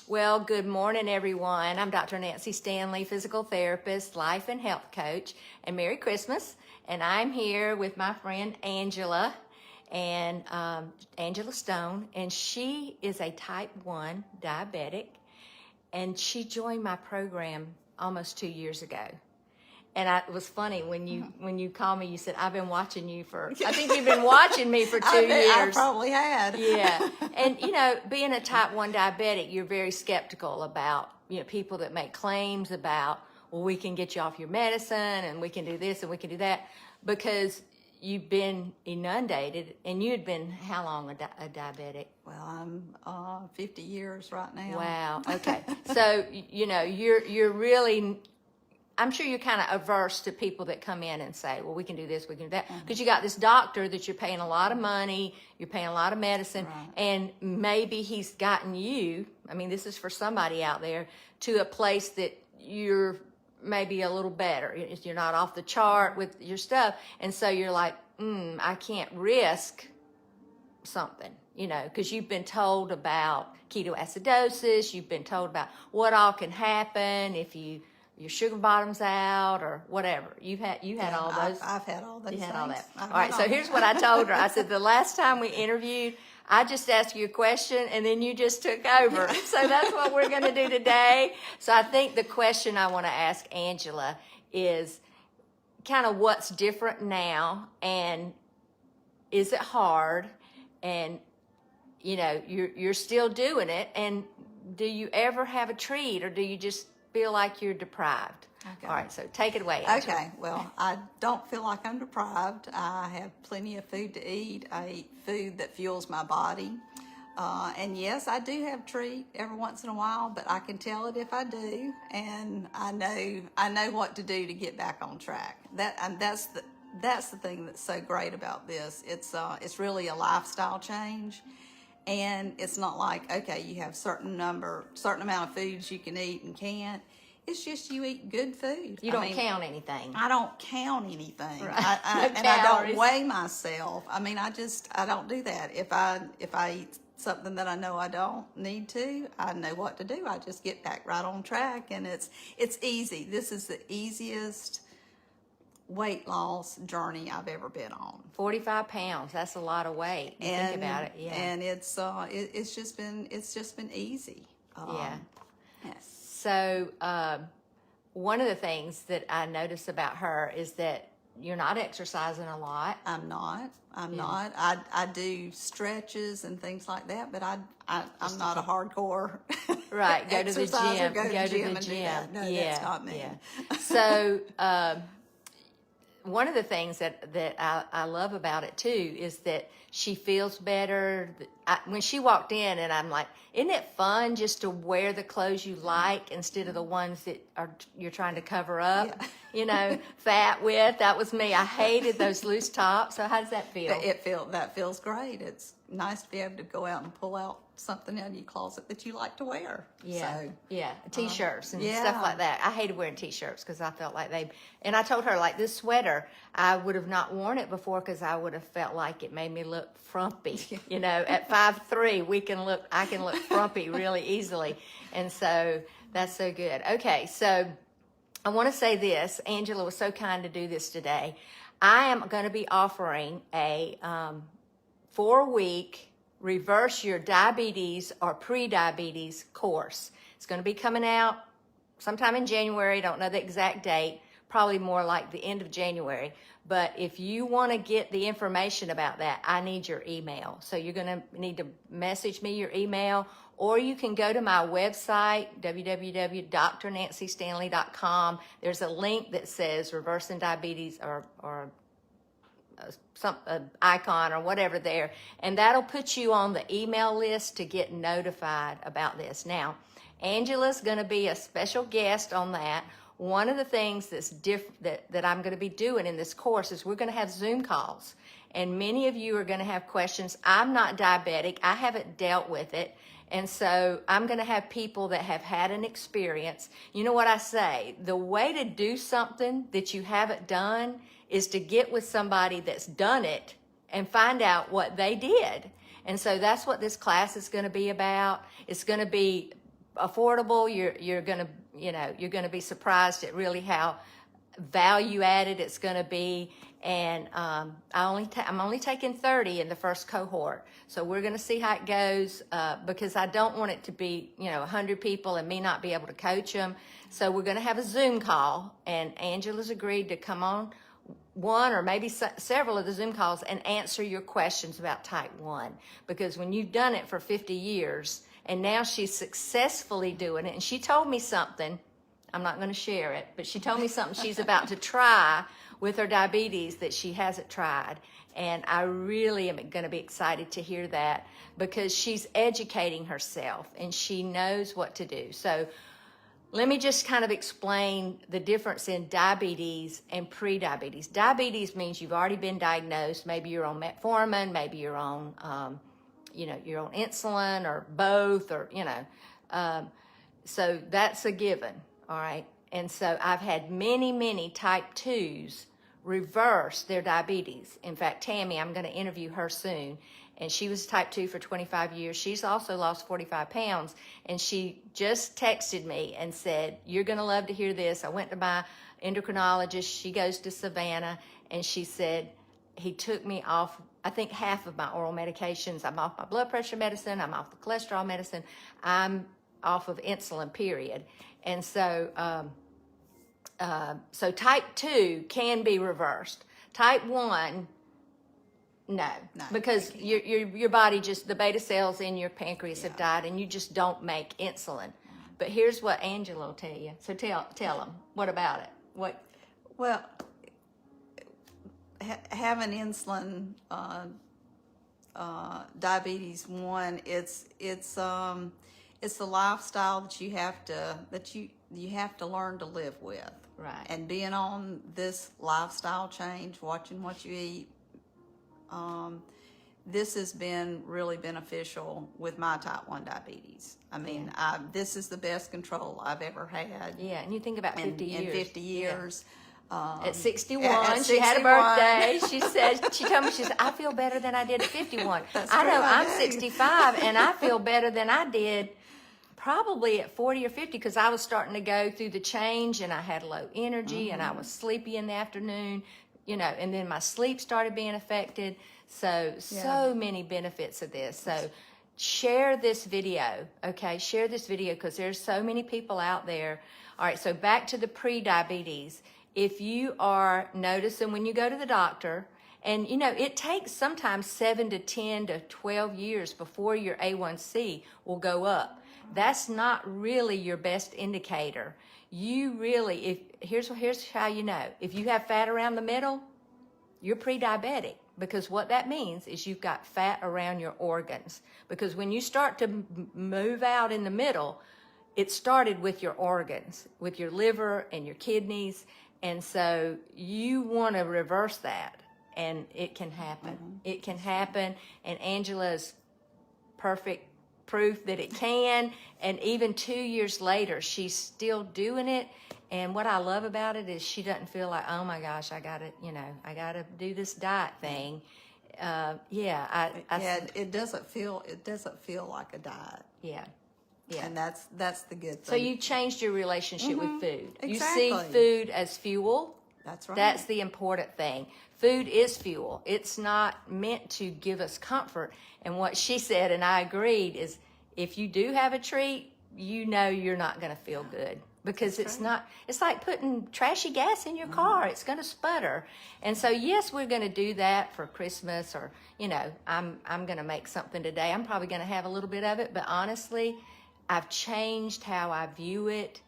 Well, good morning, everyone. I'm Dr. Nancy Stanley, physical therapist, life and health coach, and Merry Christmas. And I'm here with my friend Angela, and Angela Stone, and she is a type 1 diabetic, and she joined my program almost 2 years ago. And it was funny when you called me. You said, "I've been watching you for." I think you've been watching me for 2 years. I probably had. Yeah, and being a type 1 diabetic, you're very skeptical about people that make claims about, well, we can get you off your medicine and we can do this and we can do that, because you've been inundated, and you had been how long a diabetic? Well, I'm 50 years right now. Wow. Okay. So you're really. I'm sure you're kind of averse to people that come in and say, well, we can do this, we can do that. Because you got this doctor that you're paying a lot of money, you're paying a lot of medicine, right. And maybe he's gotten you, I mean, this is for somebody out there, to a place that you're maybe a little better. You're not off the chart with your stuff. And so you're like, I can't risk something, because you've been told about ketoacidosis, you've been told about what all can happen if your sugar bottom's out or whatever. You had all those. I've had all those. You had things. all that. All right. So here's what I told her. I said, the last time we interviewed, I just asked you a question and then you just took over. So that's what we're going to do today. So I think the question I want to ask Angela is kind of what's different now, and is it hard, and you're still doing it, and do you ever have a treat, or do you just feel like you're deprived? Okay. All right, so take it away, Angela. Okay, well, I don't feel like I'm deprived. I have plenty of food to eat. I eat food that fuels my body. And yes, I do have treat every once in a while, but I can tell it if I do, and I know what to do to get back on track. That's the thing that's so great about this. It's really a lifestyle change. And it's not like, okay, you have certain amount of foods you can eat and can't. It's just you eat good food. You don't count anything. I don't count anything. Right. And I don't weigh myself. I mean, I don't do that. If I eat something that I know I don't need to, I know what to do. I just get back right on track, and it's easy. This is the easiest weight loss journey I've ever been on. 45 pounds. That's a lot of weight. Think about it. Yeah. And it's just been easy. Yeah. Yes. So one of the things that I notice about her is that you're not exercising a lot. I'm not. I do stretches and things like that, but I'm not a hardcore. Right. Go to the gym. Go to the gym. No, that's not me. Yeah. So one of the things that I love about it too is that she feels better. When she walked in, and I'm like, isn't it fun just to wear the clothes you like instead of the ones that you're trying to cover up, fat with? That was me. I hated those loose tops. So how does that feel? That feels great. It's nice to be able to go out and pull out something out of your closet that you like to wear. Yeah, so, yeah, t-shirts and stuff like that. I hated wearing t-shirts because I felt like and I told her, like, this sweater, I would have not worn it before because I would have felt like it made me look frumpy. At 5'3", I can look frumpy really easily, and so that's so good. Okay, so I want to say this. Angela was so kind to do this today. I am going to be offering a 4-week reverse your diabetes or pre-diabetes course. It's going to be coming out sometime in January. Don't know the exact date, probably more like the end of January. But if you want to get the information about that, I need your email. So you're going to need to message me your email, or you can go to my website, www.drnancystanley.com. There's a link that says reversing diabetes or some icon or whatever there, and that'll put you on the email list to get notified about this. Now, Angela's going to be a special guest on that. One of the things that's that I'm going to be doing in this course is we're going to have Zoom calls, and many of you are going to have questions. I'm not diabetic. I haven't dealt with it. And so I'm going to have people that have had an experience. You know what I say? The way to do something that you haven't done is to get with somebody that's done it and find out what they did. And so that's what this class is going to be about. It's going to be affordable. You're gonna, you're gonna be surprised at really how value added it's gonna be. And I'm only taking 30 in the first cohort, so we're gonna see how it goes, because I don't want it to be 100 people and me not be able to coach them. So we're gonna have a Zoom call, and Angela's agreed to come on one or maybe several of the Zoom calls and answer your questions about type 1, because when you've done it for 50 years and now she's successfully doing it, and she told me something, I'm not going to share it, but she told me something she's about to try with her diabetes that she hasn't tried, and I really am going to be excited to hear that, because she's educating herself and she knows what to do. So let me just kind of explain the difference in diabetes and pre-diabetes. Diabetes means you've already been diagnosed. Maybe you're on metformin, maybe you're on, you're on insulin or both, or, so that's a given, all right? And so I've had many type 2s reverse their diabetes. In fact, Tammy, I'm going to interview her soon, and she was type 2 for 25 years. She's also lost 45 pounds, and she just texted me and said, you're going to love to hear this. I went to my endocrinologist. She goes to Savannah, and she said, he took me off, I think, half of my oral medications. I'm off my blood pressure medicine. I'm off the cholesterol medicine. I'm off of insulin, period. And so, so type 2 can be reversed. Type 1, no, because your body just, the beta cells in your pancreas have died, and you just don't make insulin. But here's what Angela will tell you. So tell them, what about it? What? Well, having insulin, diabetes 1, it's the lifestyle that you have to learn to live with. Right. And being on this lifestyle change, watching what you eat, this has been really beneficial with my type 1 diabetes. I mean, this is the best control I've ever had. Yeah, and you think about 50 years. In 50 years. Yeah. At 61, at she had a 61. birthday. She told me, she said, I feel better than I did at 51. I know, I'm 65, and I feel better than I did probably at 40 or 50, because I was starting to go through the change, and I had low energy, and I was sleepy in the afternoon, and then my sleep started being affected. So many benefits of this. So share this video, okay? Share this video, because there's so many people out there. All right, so back to the pre-diabetes. If you are noticing when you go to the doctor, and it takes sometimes 7 to 10 to 12 years before your A1C will go up. That's not really your best indicator. You really, here's how you know. If you have fat around the middle, you're pre-diabetic, because what that means is you've got fat around your organs. Because when you start to move out in the middle, it started with your organs, with your liver and your kidneys. And so you want to reverse that, and it can happen. It can happen, and Angela's perfect proof that it can. And even 2 years later, she's still doing it. And what I love about it is she doesn't feel like, oh my gosh, I gotta do this diet thing. It doesn't feel like a diet. Yeah. And that's the good thing. So you changed your relationship with food. Exactly. You see food as fuel. That's right. That's the important thing. Food is fuel. It's not meant to give us comfort. And what she said, and I agreed, is if you do have a treat, you're not going to feel good, because it's like putting trashy gas in your car. It's going to sputter. And so, yes, we're going to do that for Christmas, or, I'm going to make something today. I'm probably going to have a little bit of it, but honestly, I've changed how I view it,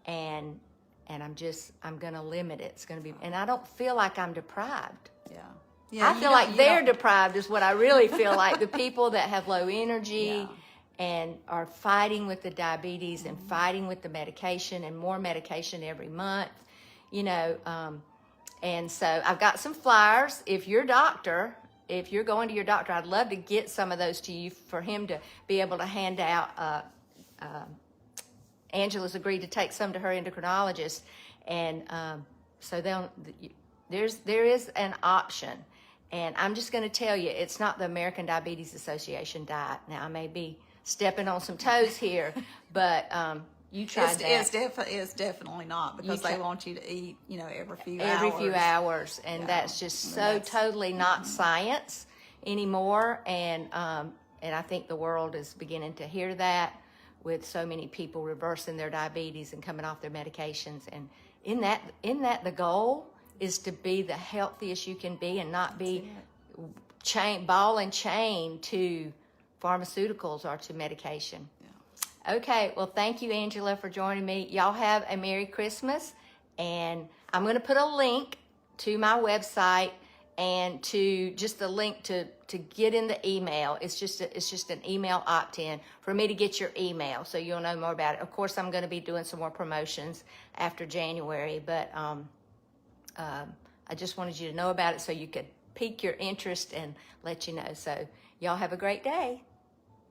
and I'm going to limit it. It's going to be, and I don't feel like I'm deprived. Yeah, I feel like they're deprived is what I really feel like. The people that have low energy and are fighting with the diabetes and fighting with the medication, and more medication every month, and so I've got some flyers. If you're going to your doctor, I'd love to get some of those to you for him to be able to hand out. Angela's agreed to take some to her endocrinologist, and so there is an option. And I'm just going to tell you, it's not the American Diabetes Association diet. Now, I may be stepping on some toes here, but you tried that. It's definitely not, because they want you to eat, every few hours, and that's just totally not science anymore. And I think the world is beginning to hear that, with so many people reversing their diabetes and coming off their medications. And in that the goal is to be the healthiest you can be, and not be ball and chain to pharmaceuticals or to medication. Okay, well, thank you, Angela, for joining me. Y'all have a Merry Christmas, and I'm going to put a link to my website and to just the link to get in the email. It's just an email opt-in for me to get your email, so you'll know more about it. Of course, I'm going to be doing some more promotions after January, but I just wanted you to know about it so you could pique your interest and let you know. So y'all have a great day.